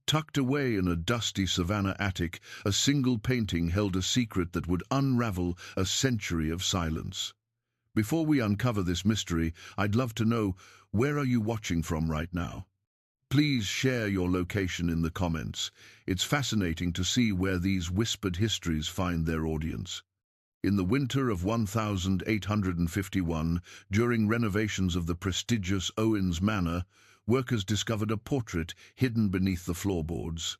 Tucked away in a dusty Savannah attic, a single painting held a secret that would unravel a century of silence. Before we uncover this mystery, I'd love to know, where are you watching from right now? Please share your location in the comments. It's fascinating to see where these whispered histories find their audience. In the winter of 1851, during renovations of the prestigious Owens Manor, workers discovered a portrait hidden beneath the floorboards.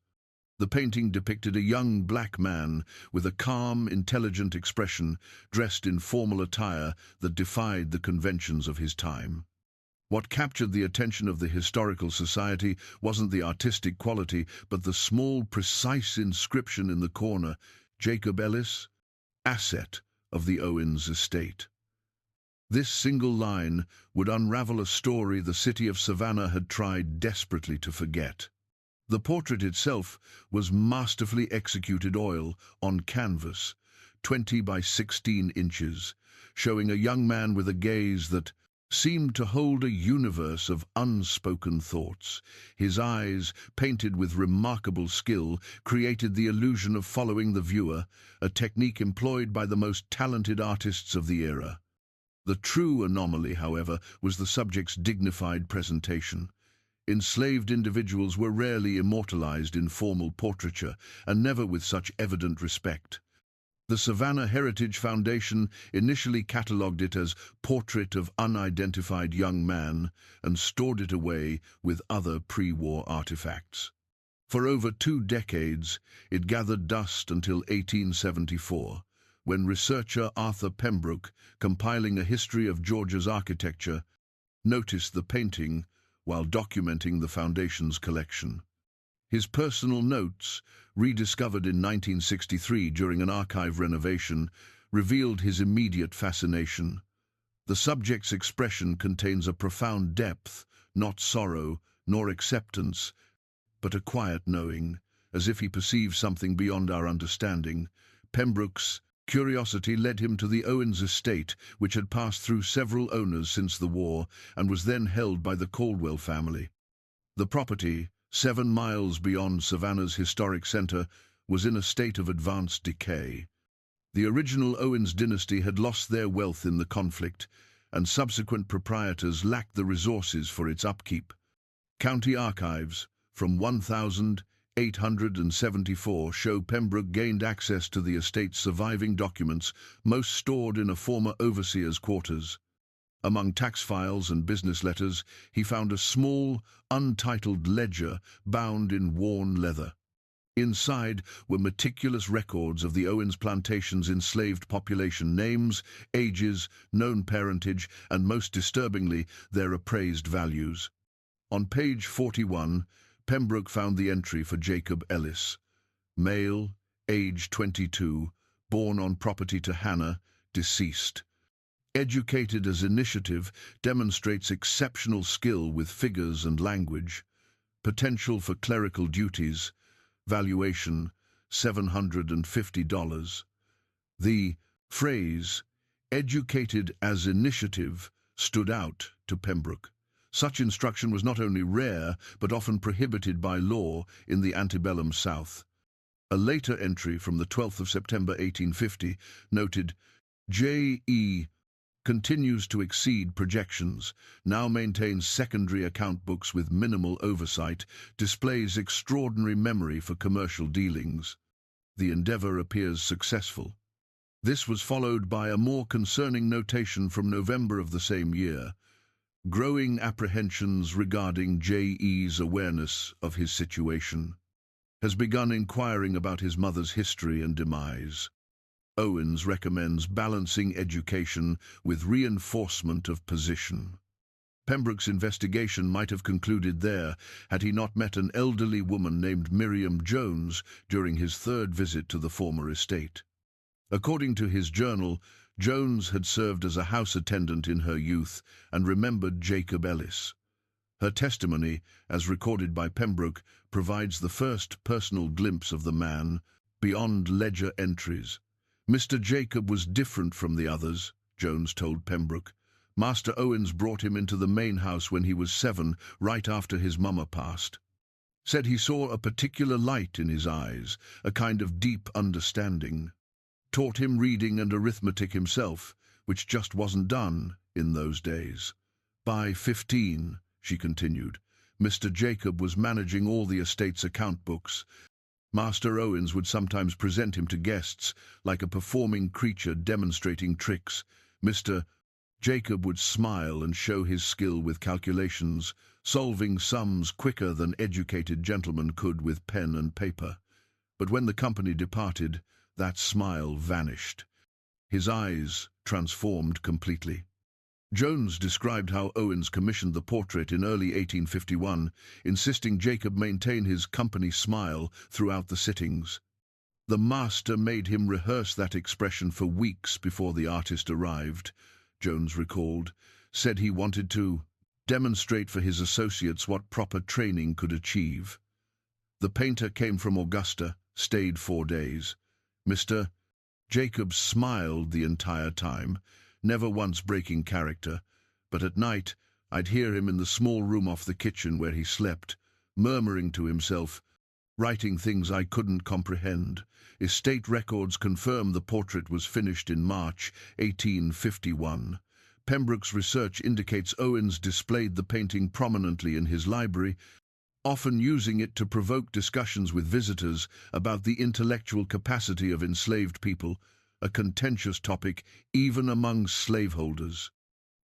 The painting depicted a young black man with a calm, intelligent expression, dressed in formal attire that defied the conventions of his time. What captured the attention of the Historical Society wasn't the artistic quality, but the small, precise inscription in the corner, Jacob Ellis, asset of the Owens estate. This single line would unravel a story the city of Savannah had tried desperately to forget. The portrait itself was masterfully executed oil on canvas, 20 by 16 inches, showing a young man with a gaze that seemed to hold a universe of unspoken thoughts. His eyes, painted with remarkable skill, created the illusion of following the viewer, a technique employed by the most talented artists of the era. The true anomaly, however, was the subject's dignified presentation. Enslaved individuals were rarely immortalized in formal portraiture, and never with such evident respect. The Savannah Heritage Foundation initially catalogued it as Portrait of Unidentified Young Man and stored it away with other pre-war artifacts. For over 2 decades, it gathered dust until 1874, when researcher Arthur Pembroke, compiling a history of Georgia's architecture, noticed the painting while documenting the foundation's collection. His personal notes, rediscovered in 1963 during an archive renovation, revealed his immediate fascination. The subject's expression contains a profound depth, not sorrow nor acceptance, but a quiet knowing, as if he perceives something beyond our understanding. Pembroke's curiosity led him to the Owens estate, which had passed through several owners since the war and was then held by the Caldwell family. The property, 7 miles beyond Savannah's historic center, was in a state of advanced decay. The original Owens dynasty had lost their wealth in the conflict, and subsequent proprietors lacked the resources for its upkeep. County archives from 1874 show Pembroke gained access to the estate's surviving documents, most stored in a former overseer's quarters. Among tax files and business letters, he found a small, untitled ledger bound in worn leather. Inside were meticulous records of the Owens plantation's enslaved population, names, ages, known parentage, and most disturbingly, their appraised values. On page 41, Pembroke found the entry for Jacob Ellis, male, age 22, born on property to Hannah, deceased. Educated as initiative, demonstrates exceptional skill with figures and language. Potential for clerical duties. Valuation, $750. The phrase, educated as initiative, stood out to Pembroke. Such instruction was not only rare, but often prohibited by law in the antebellum South. A later entry from the 12th of September 1850 noted, J.E. continues to exceed projections, now maintains secondary account books with minimal oversight, displays extraordinary memory for commercial dealings. The endeavor appears successful. This was followed by a more concerning notation from November of the same year. Growing apprehensions regarding J.E.'s awareness of his situation. Has begun inquiring about his mother's history and demise. Owens recommends balancing education with reinforcement of position. Pembroke's investigation might have concluded there had he not met an elderly woman named Miriam Jones during his 3rd visit to the former estate. According to his journal, Jones had served as a house attendant in her youth and remembered Jacob Ellis. Her testimony, as recorded by Pembroke, provides the first personal glimpse of the man, beyond ledger entries. Mr. Jacob was different from the others, Jones told Pembroke. Master Owens brought him into the main house when he was 7, right after his mama passed. Said he saw a particular light in his eyes, a kind of deep understanding. Taught him reading and arithmetic himself, which just wasn't done in those days. By 15, she continued, Mr. Jacob was managing all the estate's account books. Master Owens would sometimes present him to guests, like a performing creature demonstrating tricks. Mr. Jacob would smile and show his skill with calculations, solving sums quicker than educated gentlemen could with pen and paper. But when the company departed, that smile vanished. His eyes transformed completely. Jones described how Owens commissioned the portrait in early 1851, insisting Jacob maintain his company smile throughout the sittings. The master made him rehearse that expression for weeks before the artist arrived, Jones recalled, said he wanted to demonstrate for his associates what proper training could achieve. The painter came from Augusta, stayed 4 days. Mr. Jacob smiled the entire time, never once breaking character, but at night I'd hear him in the small room off the kitchen where he slept, murmuring to himself, writing things I couldn't comprehend. Estate records confirm the portrait was finished in March 1851. Pembroke's research indicates Owens displayed the painting prominently in his library, often using it to provoke discussions with visitors about the intellectual capacity of enslaved people, a contentious topic even among slaveholders.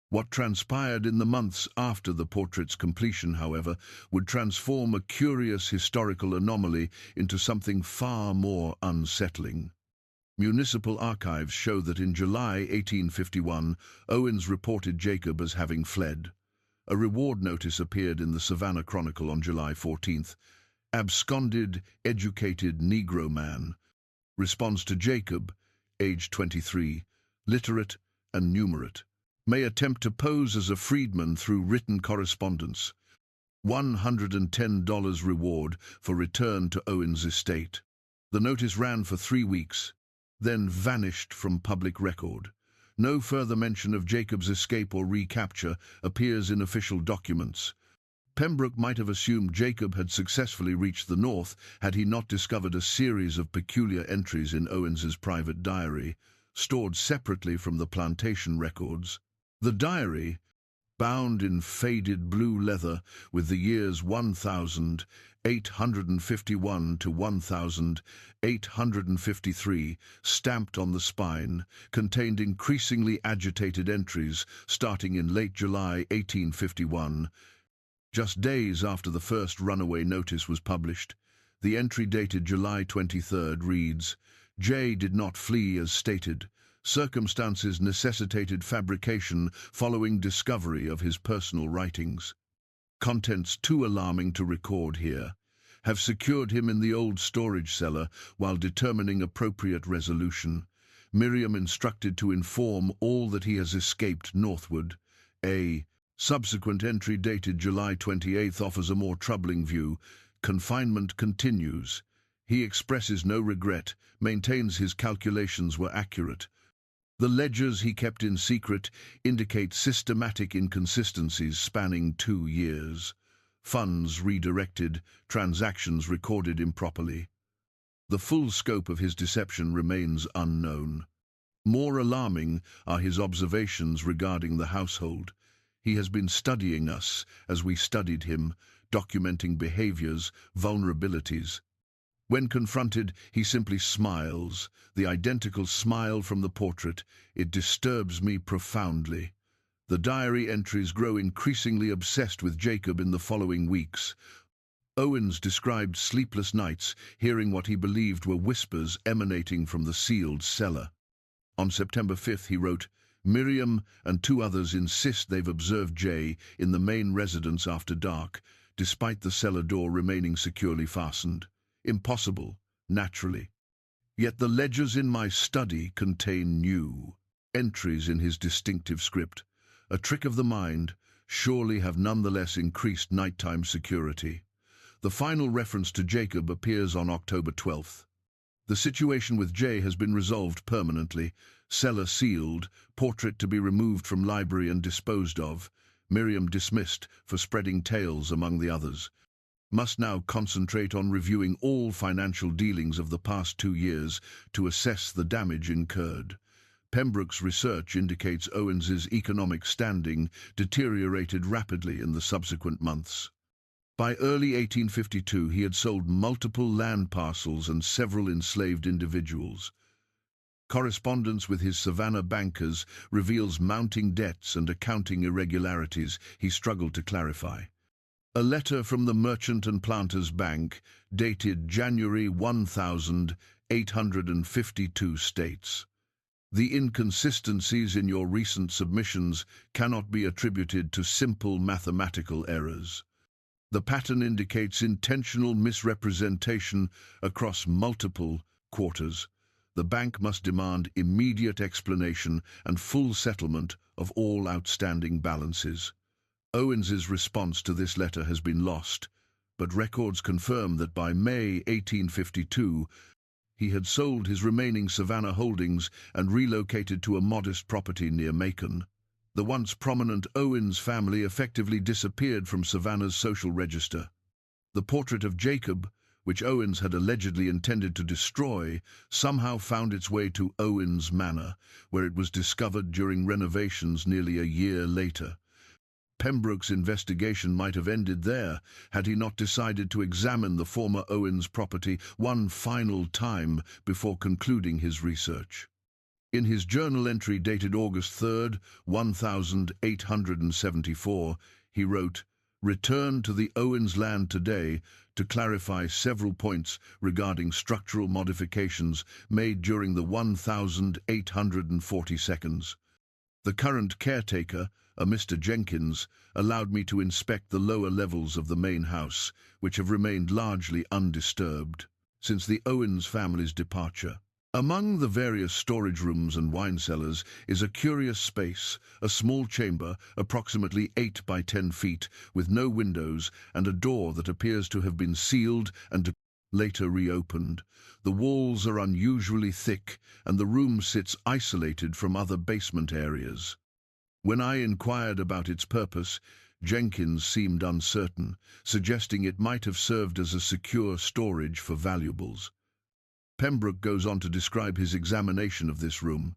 What transpired in the months after the portrait's completion, however, would transform a curious historical anomaly into something far more unsettling. Municipal archives show that in July 1851, Owens reported Jacob as having fled. A reward notice appeared in the Savannah Chronicle on July 14th. Absconded, educated Negro man. Responds to Jacob, age 23, literate and numerate. May attempt to pose as a freedman through written correspondence. $110 reward for return to Owens' estate. The notice ran for 3 weeks, then vanished from public record. No further mention of Jacob's escape or recapture appears in official documents. Pembroke might have assumed Jacob had successfully reached the north had he not discovered a series of peculiar entries in Owens's private diary, stored separately from the plantation records. The diary, bound in faded blue leather with the years 1851 to 1853 stamped on the spine, contained increasingly agitated entries starting in late July 1851. Just days after the first runaway notice was published, the entry dated July 23rd reads, J did not flee as stated. Circumstances necessitated fabrication following discovery of his personal writings. Contents too alarming to record here. Have secured him in the old storage cellar while determining appropriate resolution. Miriam instructed to inform all that he has escaped northward. A subsequent entry dated July 28th offers a more troubling view. Confinement continues. He expresses no regret, maintains his calculations were accurate. The ledgers he kept in secret indicate systematic inconsistencies spanning 2 years. Funds redirected, transactions recorded improperly. The full scope of his deception remains unknown. More alarming are his observations regarding the household. He has been studying us as we studied him, documenting behaviors, vulnerabilities. When confronted, he simply smiles, the identical smile from the portrait. It disturbs me profoundly. The diary entries grow increasingly obsessed with Jacob in the following weeks. Owens described sleepless nights, hearing what he believed were whispers emanating from the sealed cellar. On September 5th, he wrote, Miriam and 2 others insist they've observed J in the main residence after dark, despite the cellar door remaining securely fastened. Impossible, naturally. Yet the ledgers in my study contain new entries in his distinctive script. A trick of the mind, surely have nonetheless increased nighttime security. The final reference to Jacob appears on October 12th. The situation with J has been resolved permanently. Cellar sealed, portrait to be removed from library and disposed of. Miriam dismissed for spreading tales among the others. must now concentrate on reviewing all financial dealings of the past 2 years to assess the damage incurred. Pembroke's research indicates Owens's economic standing deteriorated rapidly in the subsequent months. By early 1852, he had sold multiple land parcels and several enslaved individuals. Correspondence with his Savannah bankers reveals mounting debts and accounting irregularities he struggled to clarify. A letter from the Merchant and Planters Bank, dated January 1852, states, "The inconsistencies in your recent submissions cannot be attributed to simple mathematical errors. The pattern indicates intentional misrepresentation across multiple quarters. The bank must demand immediate explanation and full settlement of all outstanding balances." Owens's response to this letter has been lost, but records confirm that by May 1852, he had sold his remaining Savannah holdings and relocated to a modest property near Macon. The once prominent Owens family effectively disappeared from Savannah's social register. The portrait of Jacob, which Owens had allegedly intended to destroy, somehow found its way to Owens Manor, where it was discovered during renovations nearly a year later. Pembroke's investigation might have ended there had he not decided to examine the former Owens property one final time before concluding his research. In his journal entry dated August 3, 1874, he wrote, "Return to the Owens land today to clarify several points regarding structural modifications made during the 1840 seconds. The current caretaker, a Mr. Jenkins, allowed me to inspect the lower levels of the main house, which have remained largely undisturbed since the Owens family's departure. Among the various storage rooms and wine cellars is a curious space, a small chamber, approximately 8 by 10 feet, with no windows and a door that appears to have been sealed and later reopened. The walls are unusually thick, and the room sits isolated from other basement areas. When I inquired about its purpose, Jenkins seemed uncertain, suggesting it might have served as a secure storage for valuables." Pembroke goes on to describe his examination of this room.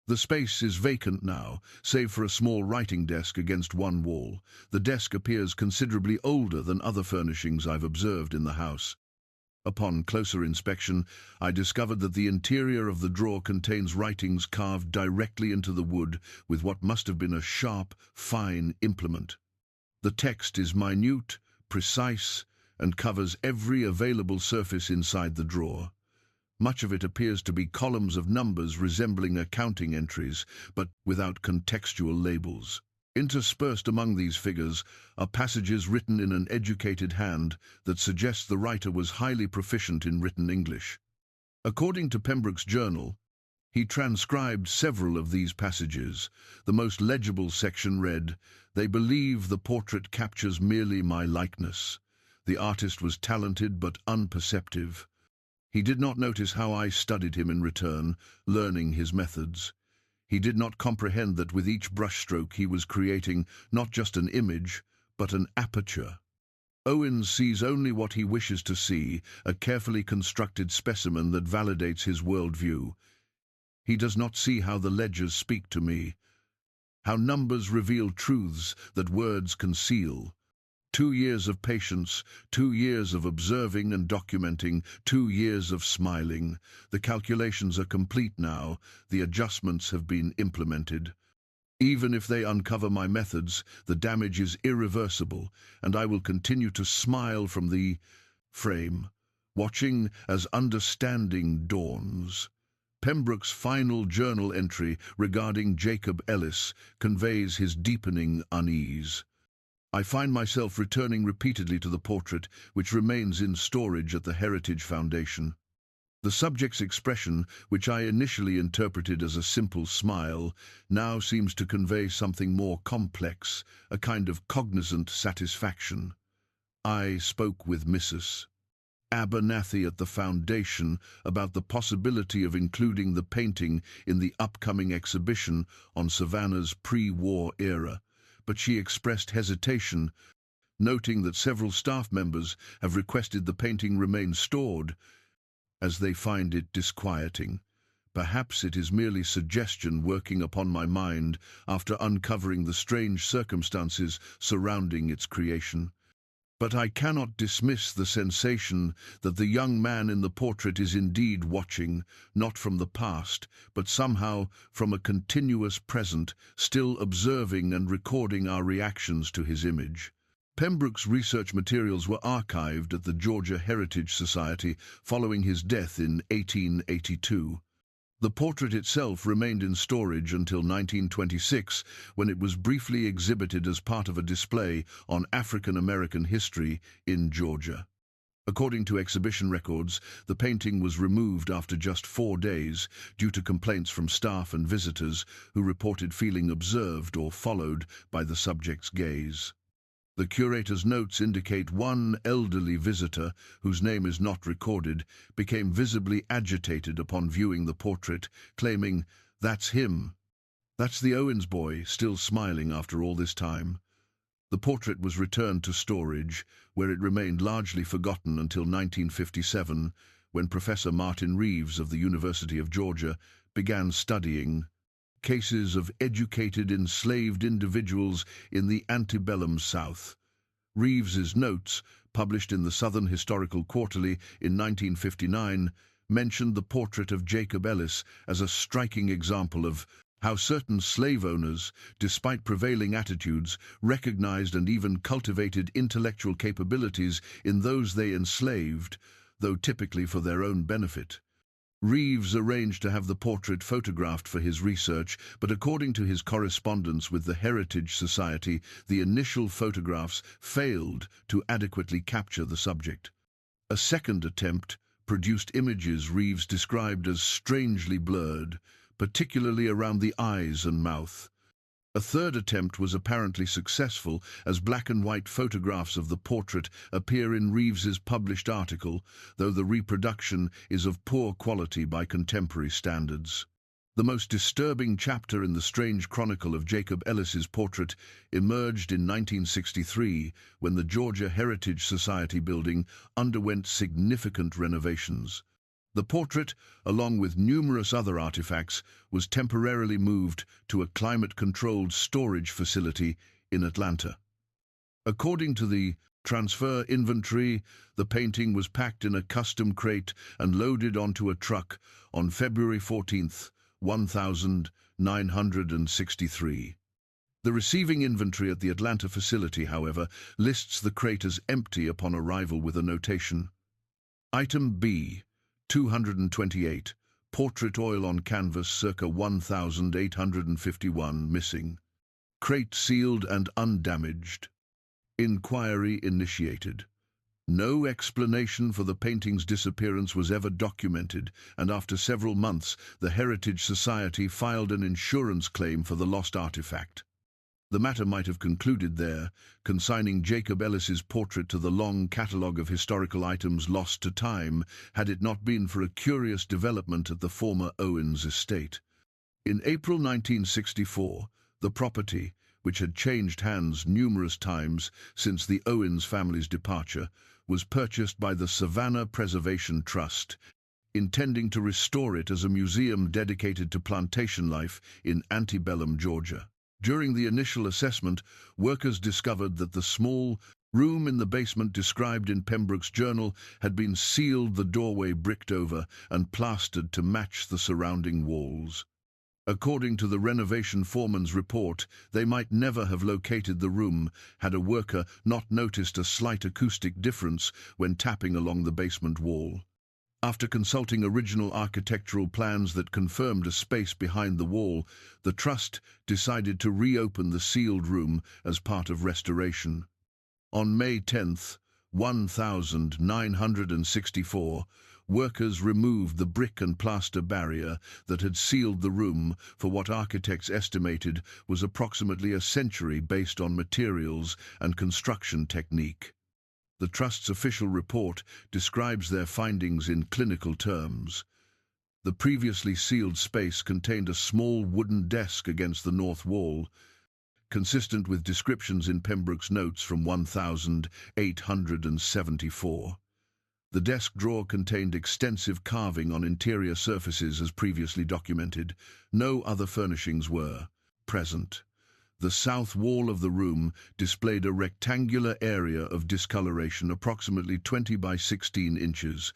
"The space is vacant now, save for a small writing desk against one wall. The desk appears considerably older than other furnishings I've observed in the house. Upon closer inspection, I discovered that the interior of the drawer contains writings carved directly into the wood with what must have been a sharp, fine implement. The text is minute, precise, and covers every available surface inside the drawer. Much of it appears to be columns of numbers resembling accounting entries, but without contextual labels. Interspersed among these figures are passages written in an educated hand that suggest the writer was highly proficient in written English. According to Pembroke's journal, he transcribed several of these passages. The most legible section read, "They believe the portrait captures merely my likeness. The artist was talented but unperceptive. He did not notice how I studied him in return, learning his methods. He did not comprehend that with each brushstroke he was creating not just an image, but an aperture. Owens sees only what he wishes to see, a carefully constructed specimen that validates his worldview. He does not see how the ledgers speak to me, how numbers reveal truths that words conceal. 2 years of patience, 2 years of observing and documenting, 2 years of smiling. The calculations are complete now, the adjustments have been implemented. Even if they uncover my methods, the damage is irreversible, and I will continue to smile from the frame, watching as understanding dawns." Pembroke's final journal entry regarding Jacob Ellis conveys his deepening unease. "I find myself returning repeatedly to the portrait, which remains in storage at the Heritage Foundation. The subject's expression, which I initially interpreted as a simple smile, now seems to convey something more complex, a kind of cognizant satisfaction. I spoke with Mrs. Abernathy at the Foundation about the possibility of including the painting in the upcoming exhibition on Savannah's pre-war era, but she expressed hesitation. noting that several staff members have requested the painting remain stored, as they find it disquieting. Perhaps it is merely suggestion working upon my mind after uncovering the strange circumstances surrounding its creation. But I cannot dismiss the sensation that the young man in the portrait is indeed watching, not from the past, but somehow from a continuous present, still observing and recording our reactions to his image. Pembroke's research materials were archived at the Georgia Heritage Society following his death in 1882. The portrait itself remained in storage until 1926, when it was briefly exhibited as part of a display on African American history in Georgia. According to exhibition records, the painting was removed after just 4 days due to complaints from staff and visitors who reported feeling observed or followed by the subject's gaze. The curator's notes indicate one elderly visitor, whose name is not recorded, became visibly agitated upon viewing the portrait, claiming, "That's him. That's the Owens boy, still smiling after all this time." The portrait was returned to storage, where it remained largely forgotten until 1957, when Professor Martin Reeves of the University of Georgia began studying cases of educated enslaved individuals in the antebellum South. Reeves's notes, published in the Southern Historical Quarterly in 1959, mentioned the portrait of Jacob Ellis as a striking example of how certain slave owners, despite prevailing attitudes, recognized and even cultivated intellectual capabilities in those they enslaved, though typically for their own benefit. Reeves arranged to have the portrait photographed for his research, but according to his correspondence with the Heritage Society, the initial photographs failed to adequately capture the subject. A second attempt produced images Reeves described as strangely blurred, particularly around the eyes and mouth. A third attempt was apparently successful, as black and white photographs of the portrait appear in Reeves's published article, though the reproduction is of poor quality by contemporary standards. The most disturbing chapter in the strange chronicle of Jacob Ellis's portrait emerged in 1963, when the Georgia Heritage Society building underwent significant renovations. The portrait, along with numerous other artifacts, was temporarily moved to a climate-controlled storage facility in Atlanta. According to the transfer inventory, the painting was packed in a custom crate and loaded onto a truck on February 14, 1963. The receiving inventory at the Atlanta facility, however, lists the crate as empty upon arrival with a notation. Item B. 228, portrait oil on canvas circa 1851 missing. Crate sealed and undamaged. Inquiry initiated. No explanation for the painting's disappearance was ever documented, and after several months, the Heritage Society filed an insurance claim for the lost artifact. The matter might have concluded there, consigning Jacob Ellis's portrait to the long catalogue of historical items lost to time, had it not been for a curious development at the former Owens estate. In April 1964, the property, which had changed hands numerous times since the Owens family's departure, was purchased by the Savannah Preservation Trust, intending to restore it as a museum dedicated to plantation life in antebellum Georgia. During the initial assessment, workers discovered that the small room in the basement described in Pembroke's journal had been sealed, the doorway bricked over and plastered to match the surrounding walls. According to the renovation foreman's report, they might never have located the room had a worker not noticed a slight acoustic difference when tapping along the basement wall. After consulting original architectural plans that confirmed a space behind the wall, the Trust decided to reopen the sealed room as part of restoration. On May 10, 1964, workers removed the brick and plaster barrier that had sealed the room for what architects estimated was approximately a century based on materials and construction technique. The Trust's official report describes their findings in clinical terms. The previously sealed space contained a small wooden desk against the north wall. consistent with descriptions in Pembroke's notes from 1874. The desk drawer contained extensive carving on interior surfaces as previously documented. No other furnishings were present. The south wall of the room displayed a rectangular area of discoloration approximately 20 by 16 inches,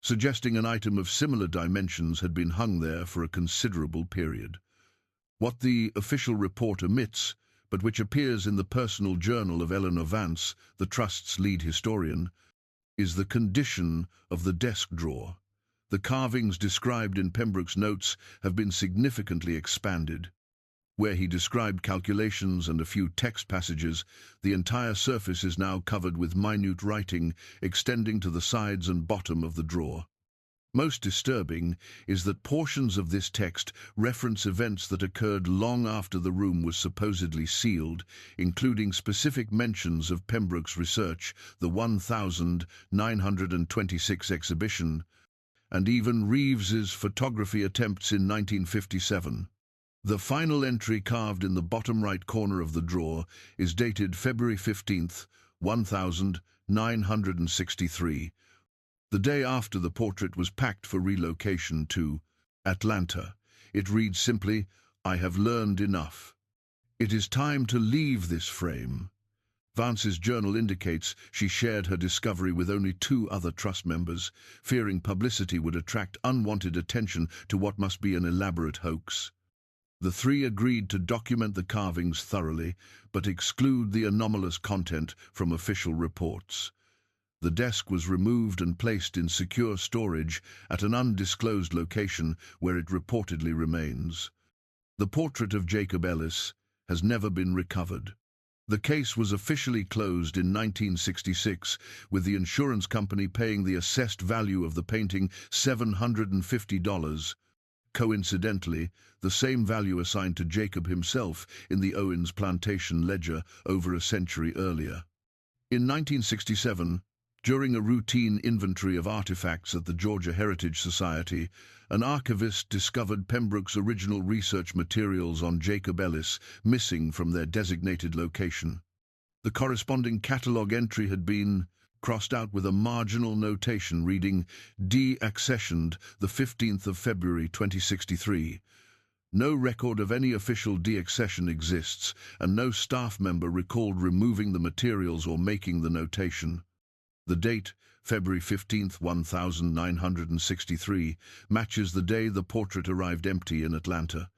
suggesting an item of similar dimensions had been hung there for a considerable period. What the official report omits, but which appears in the personal journal of Eleanor Vance, the Trust's lead historian, is the condition of the desk drawer. The carvings described in Pembroke's notes have been significantly expanded. Where he described calculations and a few text passages, the entire surface is now covered with minute writing extending to the sides and bottom of the drawer. Most disturbing is that portions of this text reference events that occurred long after the room was supposedly sealed, including specific mentions of Pembroke's research, the 1926 exhibition, and even Reeves's photography attempts in 1957. The final entry carved in the bottom right corner of the drawer is dated February 15, 1963, the day after the portrait was packed for relocation to Atlanta. It reads simply, "I have learned enough. It is time to leave this frame." Vance's journal indicates she shared her discovery with only 2 other trust members, fearing publicity would attract unwanted attention to what must be an elaborate hoax. The 3 agreed to document the carvings thoroughly, but exclude the anomalous content from official reports. The desk was removed and placed in secure storage at an undisclosed location where it reportedly remains. The portrait of Jacob Ellis has never been recovered. The case was officially closed in 1966, with the insurance company paying the assessed value of the painting $750. Coincidentally, the same value assigned to Jacob himself in the Owens plantation ledger over a century earlier. In 1967, during a routine inventory of artifacts at the Georgia Heritage Society, an archivist discovered Pembroke's original research materials on Jacob Ellis missing from their designated location. The corresponding catalogue entry had been crossed out with a marginal notation reading "deaccessioned the 15th of February 2063. No record of any official deaccession exists, and no staff member recalled removing the materials or making the notation. The date, February 15, 1963, matches the day the portrait arrived empty in Atlanta.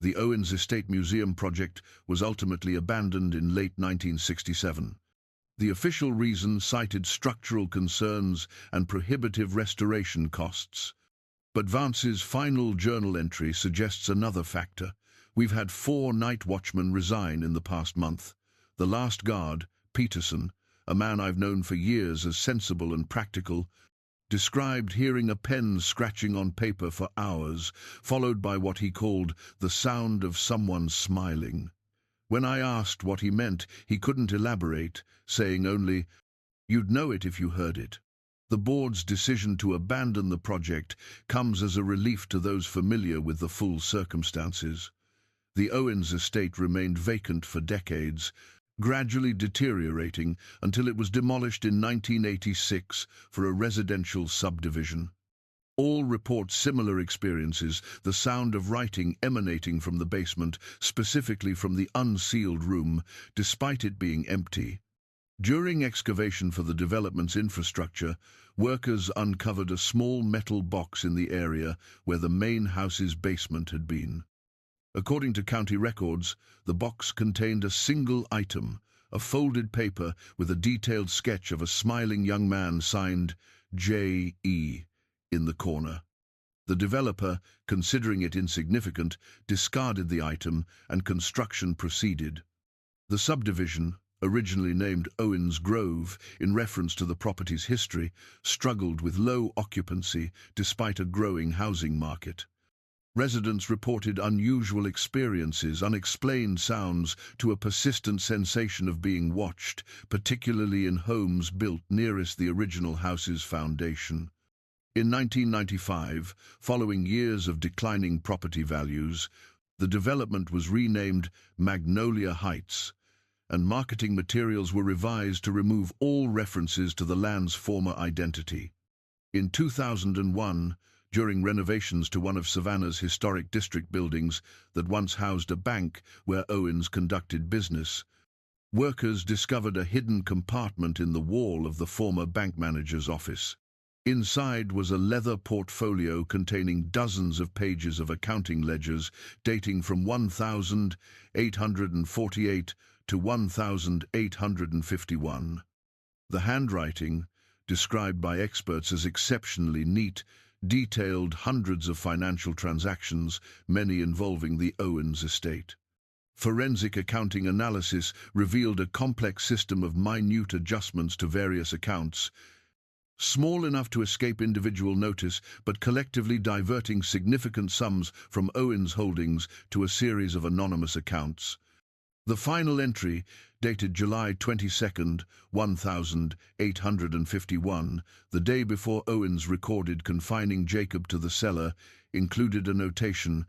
The Owens Estate Museum project was ultimately abandoned in late 1967. The official reason cited structural concerns and prohibitive restoration costs. But Vance's final journal entry suggests another factor. We've had 4 night watchmen resign in the past month. The last guard, Peterson, a man I've known for years as sensible and practical, described hearing a pen scratching on paper for hours, followed by what he called the sound of someone smiling. When I asked what he meant, he couldn't elaborate, saying only, "You'd know it if you heard it." The board's decision to abandon the project comes as a relief to those familiar with the full circumstances. The Owens estate remained vacant for decades, gradually deteriorating until it was demolished in 1986 for a residential subdivision. All report similar experiences, the sound of writing emanating from the basement, specifically from the unsealed room, despite it being empty. During excavation for the development's infrastructure, workers uncovered a small metal box in the area where the main house's basement had been. According to county records, the box contained a single item, a folded paper with a detailed sketch of a smiling young man signed J.E. in the corner. The developer, considering it insignificant, discarded the item and construction proceeded. The subdivision, originally named Owens Grove in reference to the property's history, struggled with low occupancy despite a growing housing market. Residents reported unusual experiences, unexplained sounds, to a persistent sensation of being watched, particularly in homes built nearest the original house's foundation. In 1995, following years of declining property values, The development was renamed Magnolia Heights, and marketing materials were revised to remove all references to the land's former identity. In 2001, during renovations to one of Savannah's historic district buildings that once housed a bank where Owens conducted business, workers discovered a hidden compartment in the wall of the former bank manager's office. Inside was a leather portfolio containing dozens of pages of accounting ledgers dating from 1848 to 1851. The handwriting, described by experts as exceptionally neat, detailed hundreds of financial transactions, many involving the Owens estate. Forensic accounting analysis revealed a complex system of minute adjustments to various accounts, small enough to escape individual notice, but collectively diverting significant sums from Owens' holdings to a series of anonymous accounts. The final entry, dated July 22, 1851, the day before Owens recorded confining Jacob to the cellar, included a notation,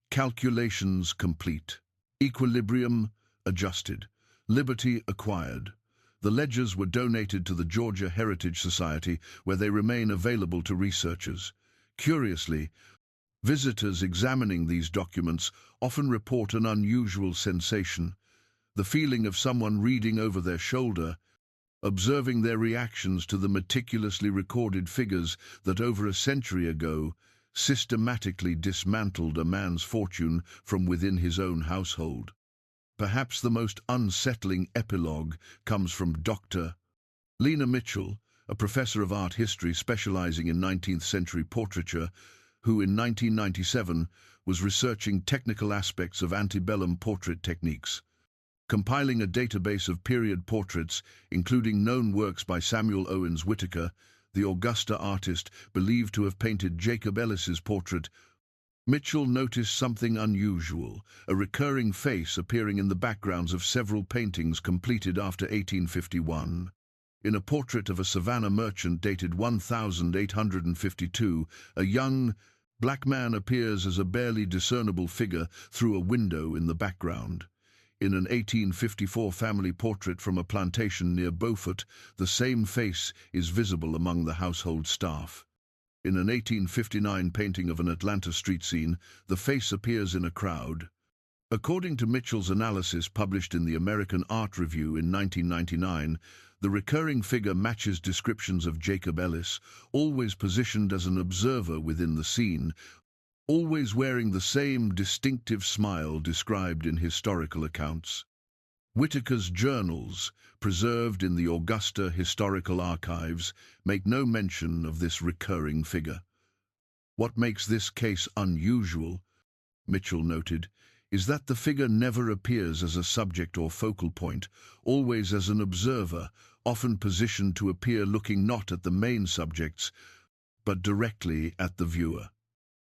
"Calculations complete. Equilibrium adjusted. Liberty acquired." The ledgers were donated to the Georgia Heritage Society, where they remain available to researchers. Curiously, visitors examining these documents often report an unusual sensation, the feeling of someone reading over their shoulder, observing their reactions to the meticulously recorded figures that over a century ago systematically dismantled a man's fortune from within his own household. Perhaps the most unsettling epilogue comes from Dr. Lena Mitchell, a professor of art history specializing in 19th century portraiture, who in 1997 was researching technical aspects of antebellum portrait techniques. Compiling a database of period portraits, including known works by Samuel Owens Whitaker, the Augusta artist believed to have painted Jacob Ellis's portrait, Mitchell noticed something unusual, a recurring face appearing in the backgrounds of several paintings completed after 1851. In a portrait of a Savannah merchant dated 1852, a young, black man appears as a barely discernible figure through a window in the background. In an 1854 family portrait from a plantation near Beaufort, the same face is visible among the household staff. In an 1859 painting of an Atlanta street scene, the face appears in a crowd. According to Mitchell's analysis published in the American Art Review in 1999, the recurring figure matches descriptions of Jacob Ellis, always positioned as an observer within the scene, always wearing the same distinctive smile described in historical accounts. Whitaker's journals, preserved in the Augusta Historical Archives, make no mention of this recurring figure. What makes this case unusual, Mitchell noted, is that the figure never appears as a subject or focal point, always as an observer, often positioned to appear looking not at the main subjects, but directly at the viewer.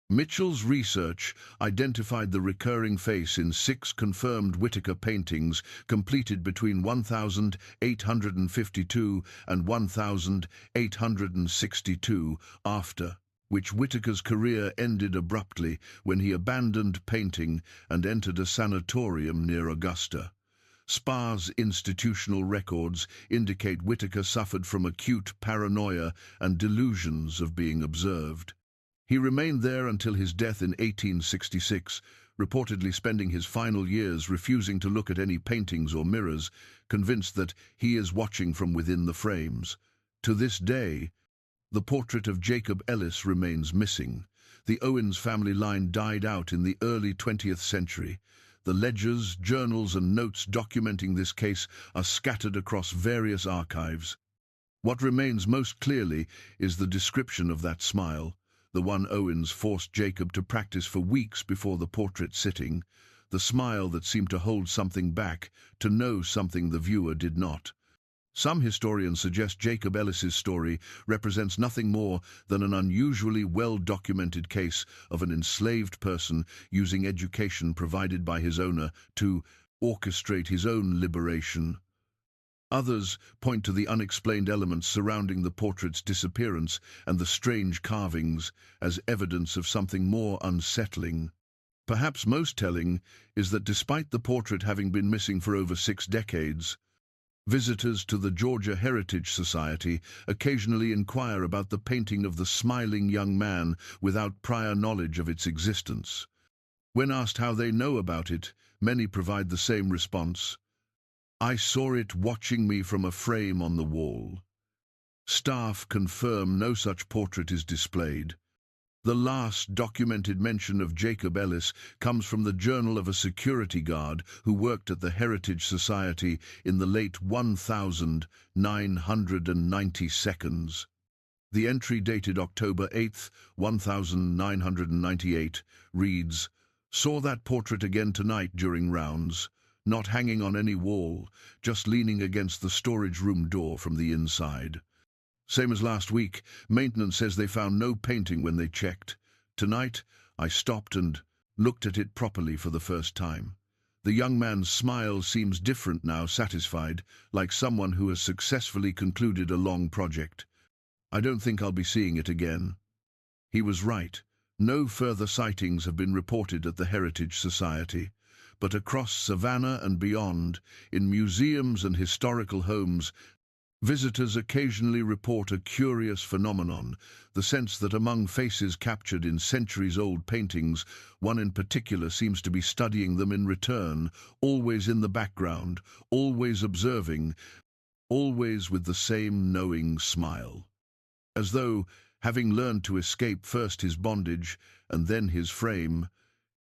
Mitchell's research identified the recurring face in 6 confirmed Whitaker paintings completed between 1852 and 1862, after which Whitaker's career ended abruptly when he abandoned painting and entered a sanatorium near Augusta. Sparse institutional records indicate Whitaker suffered from acute paranoia and delusions of being observed. He remained there until his death in 1866, reportedly spending his final years refusing to look at any paintings or mirrors, convinced that he is watching from within the frames. To this day, the portrait of Jacob Ellis remains missing. The Owens family line died out in the early 20th century. The ledgers, journals, and notes documenting this case are scattered across various archives. What remains most clearly is the description of that smile, the one Owens forced Jacob to practice for weeks before the portrait sitting, the smile that seemed to hold something back, to know something the viewer did not. Some historians suggest Jacob Ellis's story represents nothing more than an unusually well-documented case of an enslaved person using education provided by his owner to orchestrate his own liberation. Others point to the unexplained elements surrounding the portrait's disappearance and the strange carvings as evidence of something more unsettling. Perhaps most telling is that despite the portrait having been missing for over 6 decades, visitors to the Georgia Heritage Society occasionally inquire about the painting of the smiling young man without prior knowledge of its existence. When asked how they know about it, many provide the same response: "I saw it watching me from a frame on the wall." Staff confirm no such portrait is displayed. The last documented mention of Jacob Ellis comes from the journal of a security guard who worked at the Heritage Society in the late 1992. The entry, dated October 8, 1998, reads, "Saw that portrait again tonight during rounds. Not hanging on any wall, just leaning against the storage room door from the inside. Same as last week, maintenance says they found no painting when they checked. Tonight, I stopped and looked at it properly for the first time. The young man's smile seems different now, satisfied, like someone who has successfully concluded a long project. I don't think I'll be seeing it again." He was right. No further sightings have been reported at the Heritage Society, but across Savannah and beyond, in museums and historical homes, visitors occasionally report a curious phenomenon, the sense that among faces captured in centuries-old paintings, one in particular seems to be studying them in return, always in the background, always observing, always with the same knowing smile. As though, having learned to escape first his bondage and then his frame,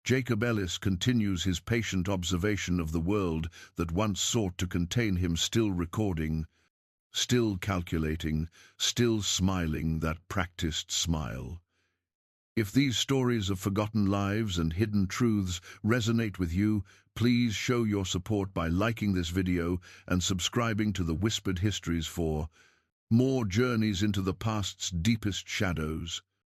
Jacob Ellis continues his patient observation of the world that once sought to contain him, still recording, still calculating, still smiling that practiced smile. If these stories of forgotten lives and hidden truths resonate with you, please show your support by liking this video and subscribing to the Whispered Histories for more journeys into the past's deepest shadows.